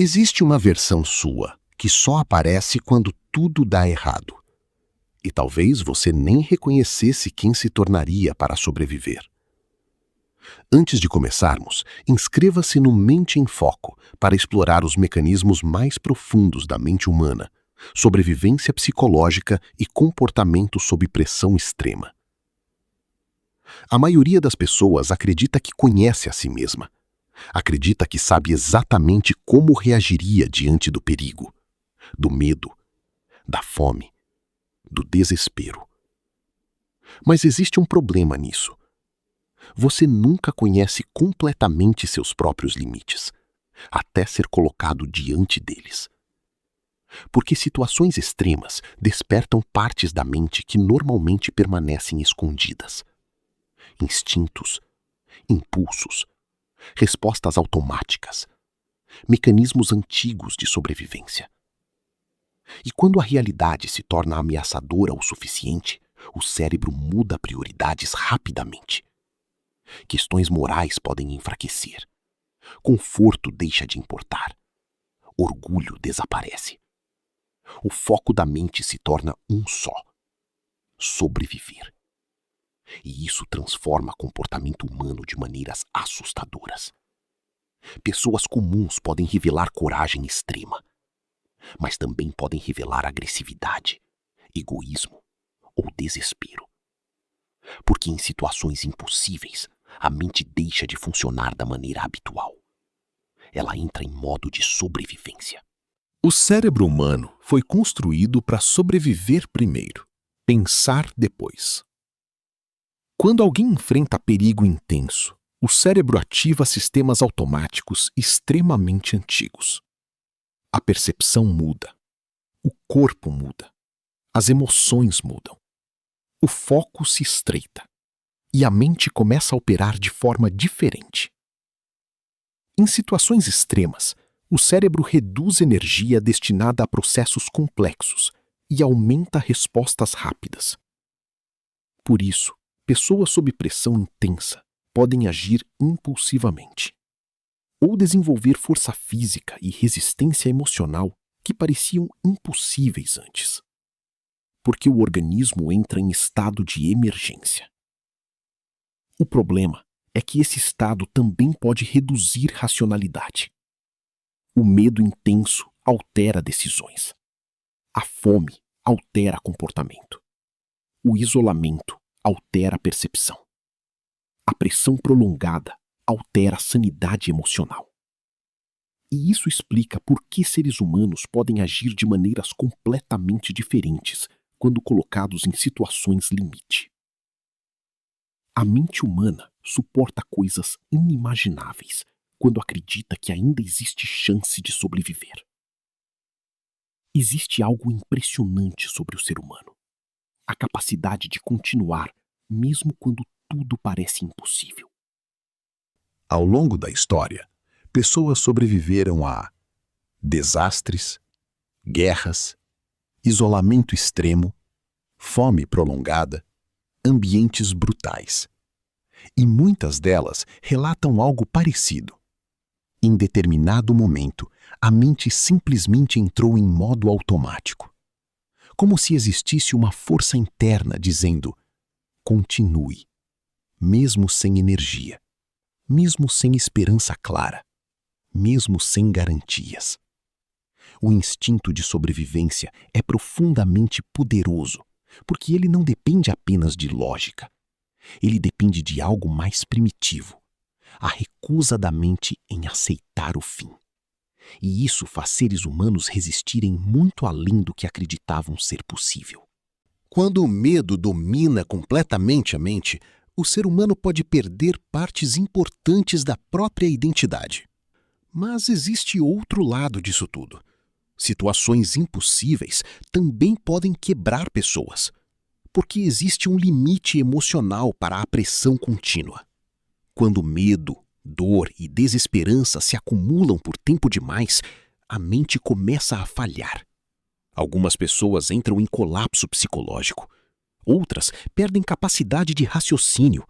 Existe uma versão sua que só aparece quando tudo dá errado. E talvez você nem reconhecesse quem se tornaria para sobreviver. Antes de começarmos, inscreva-se no Mente em Foco para explorar os mecanismos mais profundos da mente humana, sobrevivência psicológica e comportamento sob pressão extrema. A maioria das pessoas acredita que conhece a si mesma. Acredita que sabe exatamente como reagiria diante do perigo, do medo, da fome, do desespero. Mas existe um problema nisso. Você nunca conhece completamente seus próprios limites, até ser colocado diante deles. Porque situações extremas despertam partes da mente que normalmente permanecem escondidas. Instintos, impulsos, respostas automáticas, mecanismos antigos de sobrevivência. E quando a realidade se torna ameaçadora o suficiente, o cérebro muda prioridades rapidamente. Questões morais podem enfraquecer. Conforto deixa de importar. Orgulho desaparece. O foco da mente se torna um só: sobreviver. E isso transforma o comportamento humano de maneiras assustadoras. Pessoas comuns podem revelar coragem extrema, mas também podem revelar agressividade, egoísmo ou desespero. Porque em situações impossíveis, a mente deixa de funcionar da maneira habitual. Ela entra em modo de sobrevivência. O cérebro humano foi construído para sobreviver primeiro, pensar depois. Quando alguém enfrenta perigo intenso, o cérebro ativa sistemas automáticos extremamente antigos. A percepção muda, o corpo muda, as emoções mudam. O foco se estreita e a mente começa a operar de forma diferente. Em situações extremas, o cérebro reduz energia destinada a processos complexos e aumenta respostas rápidas. Por isso, pessoas sob pressão intensa podem agir impulsivamente ou desenvolver força física e resistência emocional que pareciam impossíveis antes, porque o organismo entra em estado de emergência. O problema é que esse estado também pode reduzir racionalidade. O medo intenso altera decisões. A fome altera comportamento. O isolamento altera a percepção. A pressão prolongada altera a sanidade emocional. E isso explica por que seres humanos podem agir de maneiras completamente diferentes quando colocados em situações limite. A mente humana suporta coisas inimagináveis quando acredita que ainda existe chance de sobreviver. Existe algo impressionante sobre o ser humano: a capacidade de continuar mesmo quando tudo parece impossível. Ao longo da história, pessoas sobreviveram a desastres, guerras, isolamento extremo, fome prolongada, ambientes brutais. E muitas delas relatam algo parecido. Em determinado momento, a mente simplesmente entrou em modo automático. Como se existisse uma força interna dizendo: continue, mesmo sem energia, mesmo sem esperança clara, mesmo sem garantias. O instinto de sobrevivência é profundamente poderoso, porque ele não depende apenas de lógica. Ele depende de algo mais primitivo: a recusa da mente em aceitar o fim. E isso faz seres humanos resistirem muito além do que acreditavam ser possível. Quando o medo domina completamente a mente, o ser humano pode perder partes importantes da própria identidade. Mas existe outro lado disso tudo. Situações impossíveis também podem quebrar pessoas, porque existe um limite emocional para a pressão contínua. Quando medo, dor e desesperança se acumulam por tempo demais, a mente começa a falhar. Algumas pessoas entram em colapso psicológico. Outras perdem capacidade de raciocínio.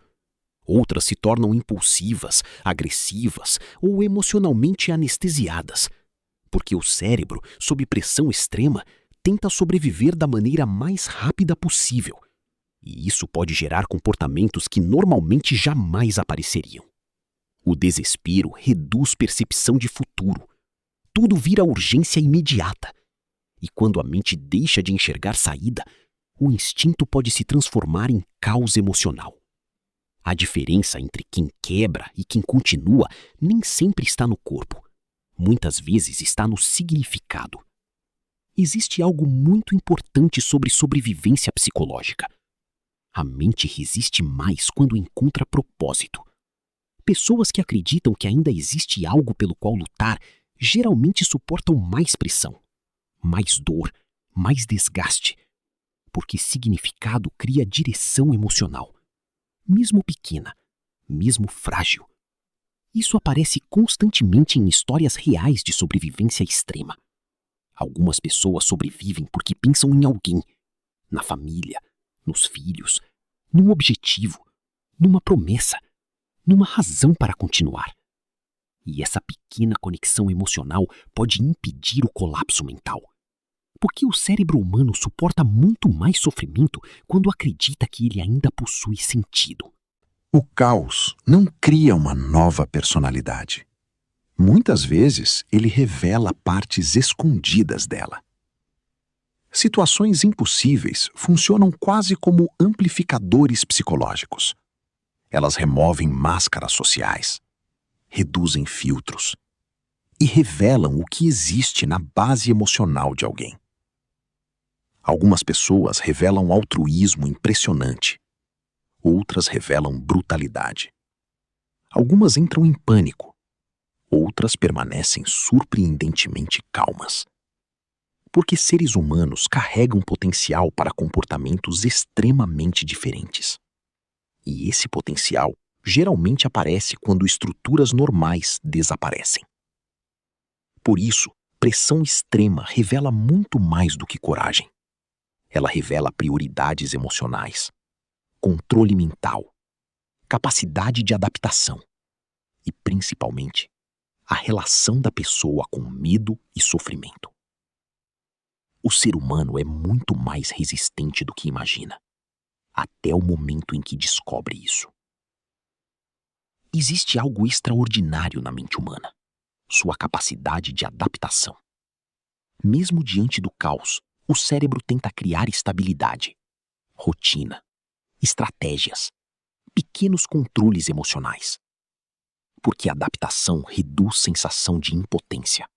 Outras se tornam impulsivas, agressivas ou emocionalmente anestesiadas. Porque o cérebro, sob pressão extrema, tenta sobreviver da maneira mais rápida possível. E isso pode gerar comportamentos que normalmente jamais apareceriam. O desespero reduz percepção de futuro. Tudo vira urgência imediata. E quando a mente deixa de enxergar saída, o instinto pode se transformar em caos emocional. A diferença entre quem quebra e quem continua nem sempre está no corpo. Muitas vezes está no significado. Existe algo muito importante sobre sobrevivência psicológica. A mente resiste mais quando encontra propósito. Pessoas que acreditam que ainda existe algo pelo qual lutar geralmente suportam mais pressão, mais dor, mais desgaste, porque significado cria direção emocional, mesmo pequena, mesmo frágil. Isso aparece constantemente em histórias reais de sobrevivência extrema. Algumas pessoas sobrevivem porque pensam em alguém, na família, nos filhos, num objetivo, numa promessa, numa razão para continuar. E essa pequena conexão emocional pode impedir o colapso mental. Porque o cérebro humano suporta muito mais sofrimento quando acredita que ele ainda possui sentido. O caos não cria uma nova personalidade. Muitas vezes, ele revela partes escondidas dela. Situações impossíveis funcionam quase como amplificadores psicológicos. Elas removem máscaras sociais, reduzem filtros e revelam o que existe na base emocional de alguém. Algumas pessoas revelam altruísmo impressionante. Outras revelam brutalidade. Algumas entram em pânico. Outras permanecem surpreendentemente calmas. Porque seres humanos carregam potencial para comportamentos extremamente diferentes. E esse potencial geralmente aparece quando estruturas normais desaparecem. Por isso, pressão extrema revela muito mais do que coragem. Ela revela prioridades emocionais, controle mental, capacidade de adaptação e, principalmente, a relação da pessoa com medo e sofrimento. O ser humano é muito mais resistente do que imagina, até o momento em que descobre isso. Existe algo extraordinário na mente humana, sua capacidade de adaptação. Mesmo diante do caos, o cérebro tenta criar estabilidade, rotina, estratégias, pequenos controles emocionais. Porque a adaptação reduz sensação de impotência.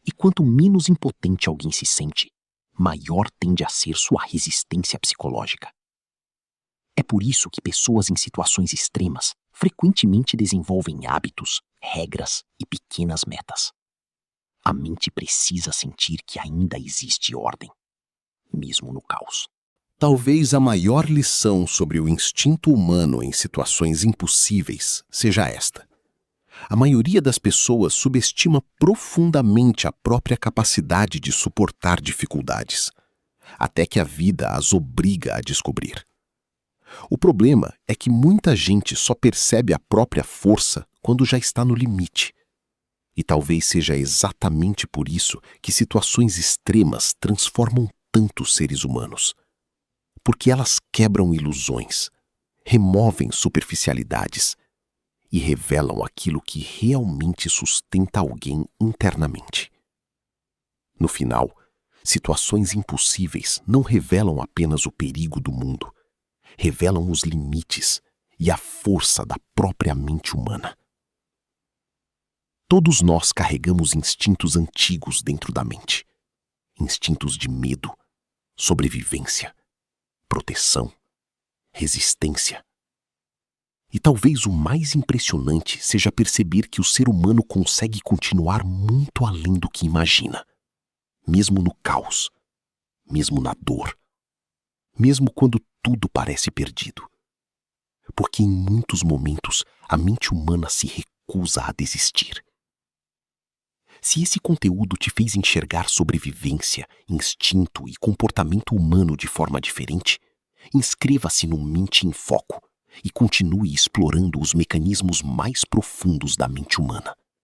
E quanto menos impotente alguém se sente, maior tende a ser sua resistência psicológica. É por isso que pessoas em situações extremas frequentemente desenvolvem hábitos, regras e pequenas metas. A mente precisa sentir que ainda existe ordem, mesmo no caos. Talvez a maior lição sobre o instinto humano em situações impossíveis seja esta. A maioria das pessoas subestima profundamente a própria capacidade de suportar dificuldades, até que a vida as obriga a descobrir. O problema é que muita gente só percebe a própria força quando já está no limite. E talvez seja exatamente por isso que situações extremas transformam tanto os seres humanos. Porque elas quebram ilusões, removem superficialidades e revelam aquilo que realmente sustenta alguém internamente. No final, situações impossíveis não revelam apenas o perigo do mundo, revelam os limites e a força da própria mente humana. Todos nós carregamos instintos antigos dentro da mente. Instintos de medo, sobrevivência, proteção, resistência. E talvez o mais impressionante seja perceber que o ser humano consegue continuar muito além do que imagina, mesmo no caos, mesmo na dor, mesmo quando tudo parece perdido. Porque em muitos momentos a mente humana se recusa a desistir. Se esse conteúdo te fez enxergar sobrevivência, instinto e comportamento humano de forma diferente, inscreva-se no Mente em Foco e continue explorando os mecanismos mais profundos da mente humana.